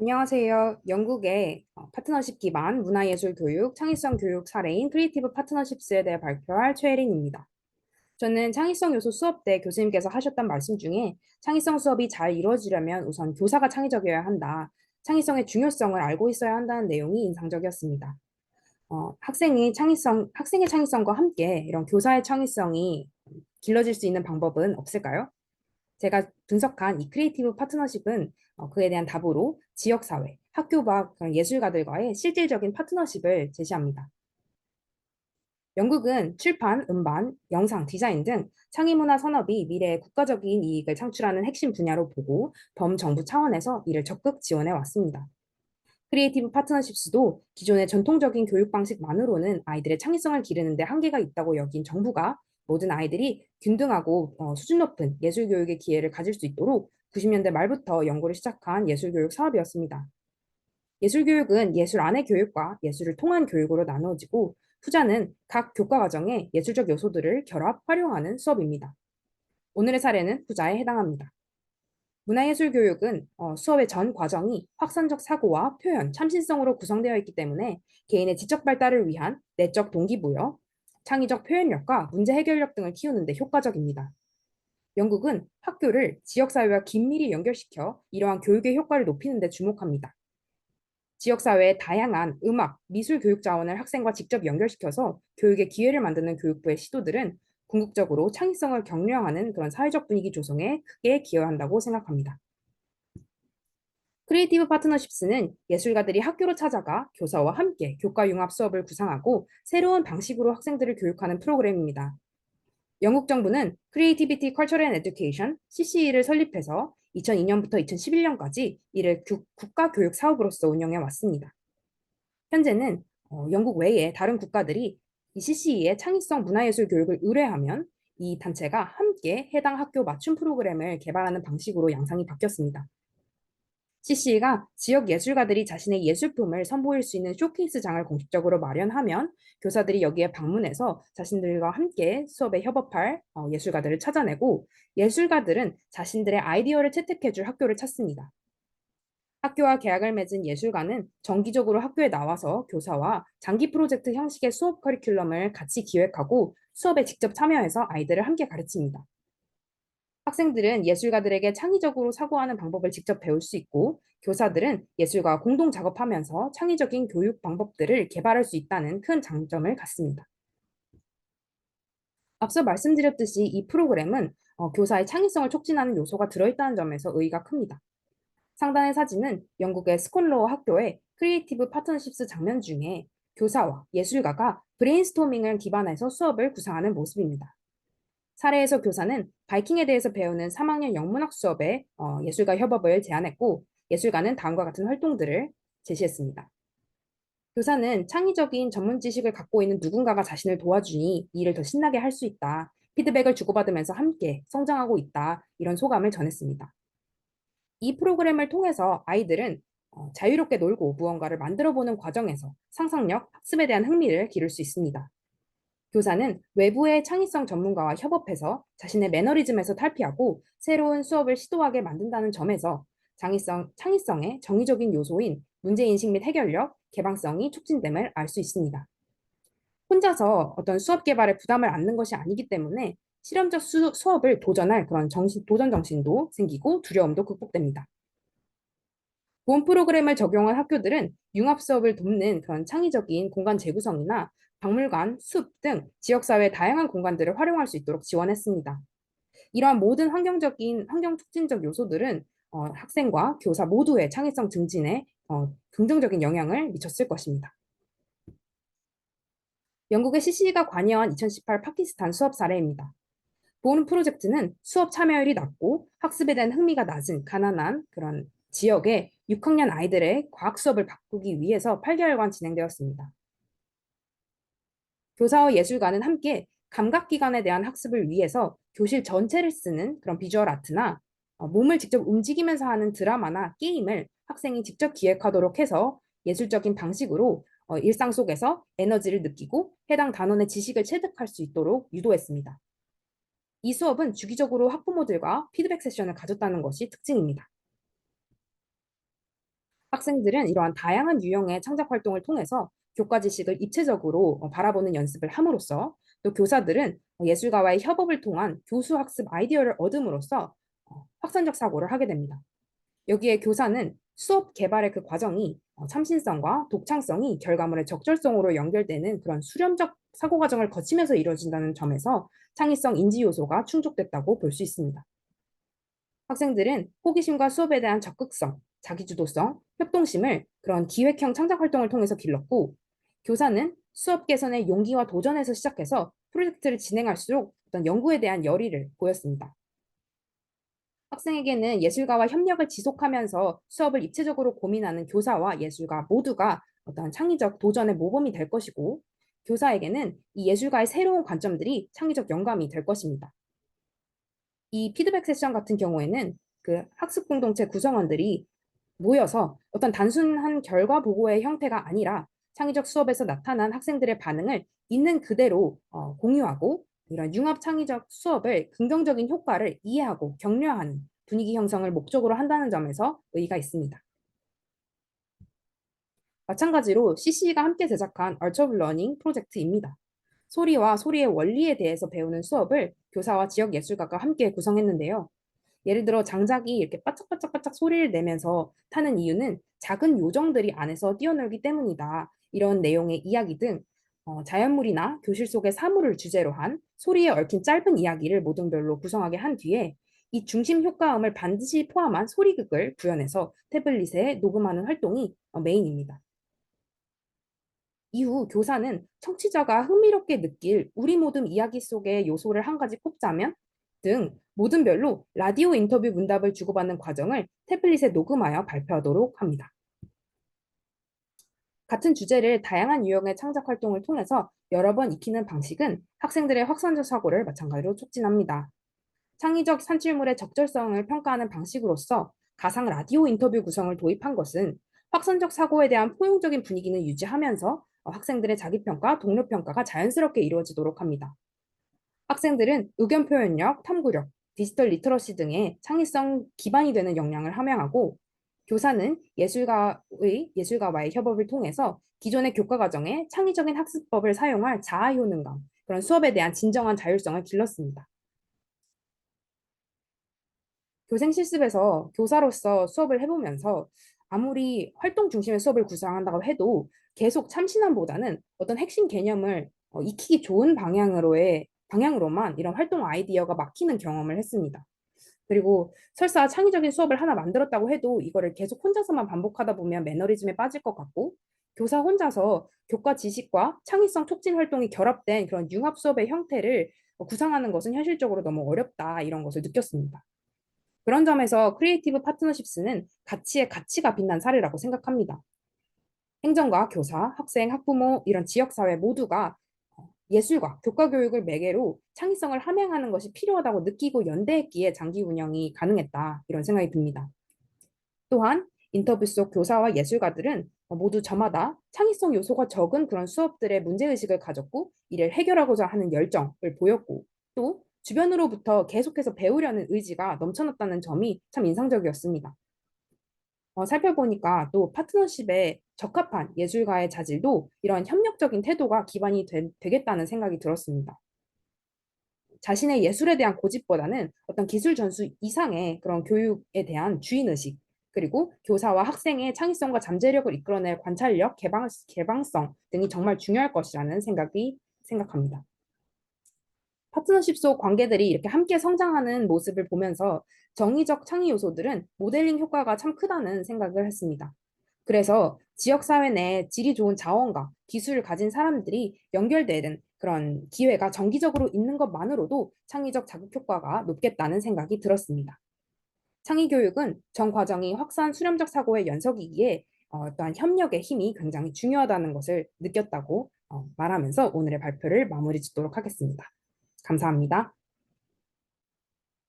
안녕하세요. 영국의 파트너십 기반 문화예술 교육, 창의성 교육 사례인 크리에이티브 파트너십스에 대해 발표할 최혜린입니다. 저는 창의성 요소 수업 때 교수님께서 하셨던 말씀 중에 창의성 수업이 잘 이루어지려면 우선 교사가 창의적이어야 한다. 창의성의 중요성을 알고 있어야 한다는 내용이 인상적이었습니다. 학생의 창의성과 함께 이런 교사의 창의성이 길러질 수 있는 방법은 없을까요? 제가 분석한 이 크리에이티브 파트너십은 그에 대한 답으로 지역사회, 학교 밖 그런 예술가들과의 실질적인 파트너십을 제시합니다. 영국은 출판, 음반, 영상, 디자인 등 창의문화 산업이 미래의 국가적인 이익을 창출하는 핵심 분야로 보고 범정부 차원에서 이를 적극 지원해 왔습니다. 크리에이티브 파트너십스도 기존의 전통적인 교육 방식만으로는 아이들의 창의성을 기르는 데 한계가 있다고 여긴 정부가 모든 아이들이 균등하고 수준 높은 예술 교육의 기회를 가질 수 있도록 90년대 말부터 연구를 시작한 예술 교육 사업이었습니다. 예술 교육은 예술 안의 교육과 예술을 통한 교육으로 나누어지고 후자는 각 교과 과정에 예술적 요소들을 결합, 활용하는 수업입니다. 오늘의 사례는 후자에 해당합니다. 문화예술 교육은 수업의 전 과정이 확산적 사고와 표현, 참신성으로 구성되어 있기 때문에 개인의 지적 발달을 위한 내적 동기부여, 창의적 표현력과 문제 해결력 등을 키우는 데 효과적입니다. 영국은 학교를 지역사회와 긴밀히 연결시켜 이러한 교육의 효과를 높이는 데 주목합니다. 지역사회의 다양한 음악, 미술 교육 자원을 학생과 직접 연결시켜서 교육의 기회를 만드는 교육부의 시도들은 궁극적으로 창의성을 격려하는 그런 사회적 분위기 조성에 크게 기여한다고 생각합니다. 크리에이티브 파트너십스는 예술가들이 학교로 찾아가 교사와 함께 교과 융합 수업을 구상하고 새로운 방식으로 학생들을 교육하는 프로그램입니다. 영국 정부는 Creativity, Culture and Education, CCE를 설립해서 2002년부터 2011년까지 이를 국가 교육 사업으로서 운영해 왔습니다. 현재는 영국 외에 다른 국가들이 이 CCE의 창의성 문화예술 교육을 의뢰하면 이 단체가 함께 해당 학교 맞춤 프로그램을 개발하는 방식으로 양상이 바뀌었습니다. CC가 지역 예술가들이 자신의 예술품을 선보일 수 있는 쇼케이스장을 공식적으로 마련하면 교사들이 여기에 방문해서 자신들과 함께 수업에 협업할 예술가들을 찾아내고 예술가들은 자신들의 아이디어를 채택해줄 학교를 찾습니다. 학교와 계약을 맺은 예술가는 정기적으로 학교에 나와서 교사와 장기 프로젝트 형식의 수업 커리큘럼을 같이 기획하고 수업에 직접 참여해서 아이들을 함께 가르칩니다. 학생들은 예술가들에게 창의적으로 사고하는 방법을 직접 배울 수 있고, 교사들은 예술가와 공동 작업하면서 창의적인 교육 방법들을 개발할 수 있다는 큰 장점을 갖습니다. 앞서 말씀드렸듯이 이 프로그램은 교사의 창의성을 촉진하는 요소가 들어있다는 점에서 의의가 큽니다. 상단의 사진은 영국의 스콘로어 학교의 크리에이티브 파트너십스 장면 중에 교사와 예술가가 브레인스토밍을 기반해서 수업을 구상하는 모습입니다. 사례에서 교사는 바이킹에 대해서 배우는 3학년 영문학 수업에 예술가 협업을 제안했고 예술가는 다음과 같은 활동들을 제시했습니다. 교사는 창의적인 전문 지식을 갖고 있는 누군가가 자신을 도와주니 일을 더 신나게 할 수 있다. 피드백을 주고받으면서 함께 성장하고 있다. 이런 소감을 전했습니다. 이 프로그램을 통해서 아이들은 자유롭게 놀고 무언가를 만들어보는 과정에서 상상력, 학습에 대한 흥미를 기를 수 있습니다. 교사는 외부의 창의성 전문가와 협업해서 자신의 매너리즘에서 탈피하고 새로운 수업을 시도하게 만든다는 점에서 창의성의 정의적인 요소인 문제인식 및 해결력, 개방성이 촉진됨을 알 수 있습니다. 혼자서 어떤 수업 개발에 부담을 안는 것이 아니기 때문에 실험적 수업을 도전할 그런 도전 정신도 생기고 두려움도 극복됩니다. 본 프로그램을 적용한 학교들은 융합 수업을 돕는 그런 창의적인 공간 재구성이나 박물관, 숲 등 지역사회 다양한 공간들을 활용할 수 있도록 지원했습니다. 이러한 모든 환경 촉진적 요소들은 학생과 교사 모두의 창의성 증진에 긍정적인 영향을 미쳤을 것입니다. 영국의 CC가 관여한 2018 파키스탄 수업 사례입니다. 본 프로젝트는 수업 참여율이 낮고 학습에 대한 흥미가 낮은 가난한 그런 지역의 6학년 아이들의 과학 수업을 바꾸기 위해서 8개월간 진행되었습니다. 교사와 예술가는 함께 감각기관에 대한 학습을 위해서 교실 전체를 쓰는 그런 비주얼 아트나 몸을 직접 움직이면서 하는 드라마나 게임을 학생이 직접 기획하도록 해서 예술적인 방식으로 일상 속에서 에너지를 느끼고 해당 단원의 지식을 체득할 수 있도록 유도했습니다. 이 수업은 주기적으로 학부모들과 피드백 세션을 가졌다는 것이 특징입니다. 학생들은 이러한 다양한 유형의 창작 활동을 통해서 교과 지식을 입체적으로 바라보는 연습을 함으로써 또 교사들은 예술가와의 협업을 통한 교수 학습 아이디어를 얻음으로써 확산적 사고를 하게 됩니다. 여기에 교사는 수업 개발의 그 과정이 참신성과 독창성이 결과물의 적절성으로 연결되는 그런 수렴적 사고 과정을 거치면서 이루어진다는 점에서 창의성 인지 요소가 충족됐다고 볼 수 있습니다. 학생들은 호기심과 수업에 대한 적극성, 자기주도성, 협동심을 그런 기획형 창작 활동을 통해서 길렀고, 교사는 수업 개선의 용기와 도전에서 시작해서 프로젝트를 진행할수록 어떤 연구에 대한 열의를 보였습니다. 학생에게는 예술가와 협력을 지속하면서 수업을 입체적으로 고민하는 교사와 예술가 모두가 어떤 창의적 도전의 모범이 될 것이고, 교사에게는 이 예술가의 새로운 관점들이 창의적 영감이 될 것입니다. 이 피드백 세션 같은 경우에는 그 학습 공동체 구성원들이 모여서 어떤 단순한 결과 보고의 형태가 아니라 창의적 수업에서 나타난 학생들의 반응을 있는 그대로 공유하고 이런 융합 창의적 수업을 긍정적인 효과를 이해하고 격려하는 분위기 형성을 목적으로 한다는 점에서 의의가 있습니다. 마찬가지로 CC가 함께 제작한 Art of Learning 프로젝트입니다. 소리와 소리의 원리에 대해서 배우는 수업을 교사와 지역 예술가가 함께 구성했는데요. 예를 들어 장작이 이렇게 바짝바짝바짝 소리를 내면서 타는 이유는 작은 요정들이 안에서 뛰어놀기 때문이다. 이런 내용의 이야기 등 자연물이나 교실 속의 사물을 주제로 한 소리에 얽힌 짧은 이야기를 모둠별로 구성하게 한 뒤에 이 중심 효과음을 반드시 포함한 소리극을 구현해서 태블릿에 녹음하는 활동이 메인입니다. 이후 교사는 청취자가 흥미롭게 느낄 우리 모둠 이야기 속의 요소를 한 가지 꼽자면 등 모둠별로 라디오 인터뷰 문답을 주고받는 과정을 태블릿에 녹음하여 발표하도록 합니다. 같은 주제를 다양한 유형의 창작 활동을 통해서 여러 번 익히는 방식은 학생들의 확산적 사고를 마찬가지로 촉진합니다. 창의적 산출물의 적절성을 평가하는 방식으로서 가상 라디오 인터뷰 구성을 도입한 것은 확산적 사고에 대한 포용적인 분위기는 유지하면서 학생들의 자기평가, 동료평가가 자연스럽게 이루어지도록 합니다. 학생들은 의견 표현력, 탐구력, 디지털 리터러시 등의 창의성 기반이 되는 역량을 함양하고 교사는 예술가와의 협업을 통해서 기존의 교과 과정에 창의적인 학습법을 사용할 자아 효능감, 그런 수업에 대한 진정한 자율성을 길렀습니다. 교생 실습에서 교사로서 수업을 해보면서 아무리 활동 중심의 수업을 구상한다고 해도 계속 참신함보다는 어떤 핵심 개념을 익히기 좋은 방향으로만 이런 활동 아이디어가 막히는 경험을 했습니다. 그리고 설사 창의적인 수업을 하나 만들었다고 해도 이거를 계속 혼자서만 반복하다 보면 매너리즘에 빠질 것 같고 교사 혼자서 교과 지식과 창의성 촉진 활동이 결합된 그런 융합 수업의 형태를 구상하는 것은 현실적으로 너무 어렵다 이런 것을 느꼈습니다. 그런 점에서 크리에이티브 파트너십스는 가치의 가치가 빛난 사례라고 생각합니다. 행정가, 교사, 학생, 학부모 이런 지역사회 모두가 예술과 교과 교육을 매개로 창의성을 함양하는 것이 필요하다고 느끼고 연대했기에 장기 운영이 가능했다 이런 생각이 듭니다. 또한 인터뷰 속 교사와 예술가들은 모두 저마다 창의성 요소가 적은 그런 수업들의 문제의식을 가졌고 이를 해결하고자 하는 열정을 보였고 또 주변으로부터 계속해서 배우려는 의지가 넘쳐났다는 점이 참 인상적이었습니다. 살펴보니까 또 파트너십에 적합한 예술가의 자질도 이런 협력적인 태도가 기반이 되겠다는 생각이 들었습니다. 자신의 예술에 대한 고집보다는 어떤 기술 전수 이상의 그런 교육에 대한 주인의식, 그리고 교사와 학생의 창의성과 잠재력을 이끌어낼 관찰력, 개방성 등이 정말 중요할 것이라는 생각합니다. 파트너십 속 관계들이 이렇게 함께 성장하는 모습을 보면서 정의적 창의 요소들은 모델링 효과가 참 크다는 생각을 했습니다. 그래서 지역사회 내 질이 좋은 자원과 기술을 가진 사람들이 연결되는 그런 기회가 정기적으로 있는 것만으로도 창의적 자극 효과가 높겠다는 생각이 들었습니다. 창의 교육은 전 과정이 확산 수렴적 사고의 연속이기에 또한 협력의 힘이 굉장히 중요하다는 것을 느꼈다고 말하면서 오늘의 발표를 마무리 짓도록 하겠습니다. 감사합니다.